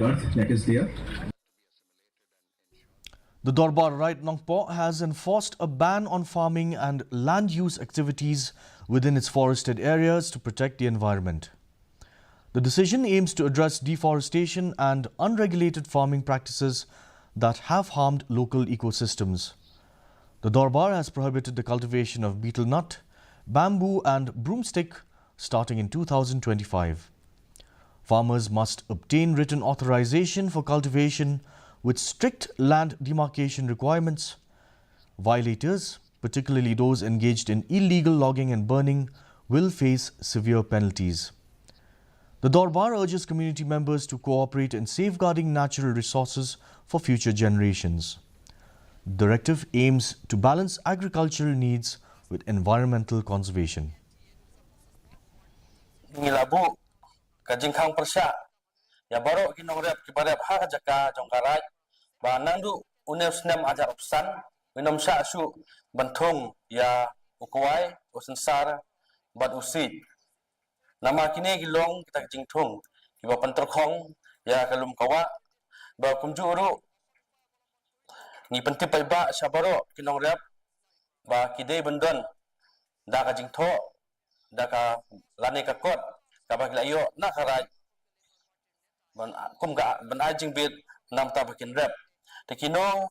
earth that is there. The Dorbar right Nongpoh has enforced a ban on farming and land use activities within its forested areas to protect the environment. The decision aims to address deforestation and unregulated farming practices that have harmed local ecosystems. The Dorbar has prohibited the cultivation of betel nut, bamboo and broomstick starting in 2025. Farmers must obtain written authorization for cultivation with strict land demarcation requirements. Violators, particularly those engaged in illegal logging and burning, will face severe penalties. The Dorbar urges community members to cooperate in safeguarding natural resources for future generations. The directive aims to balance agricultural needs with environmental conservation. Nilabu kajingkang persya ya baro kinongrep kibarep ha jaka jongkarai ba nangdu unesnem ajar opsan minom sya su bentung ya ukuai usensar bat usit nama kini gilong kita jingtung iba penterkong ya kalum kawa ba kumjuru ni pentip ba syabaro kinongrep ba kidei bendon da ka jingtho da ka lane ka kot ka ba layo na karai ban kum ka ban ajing bit nam ta bakin rep tekino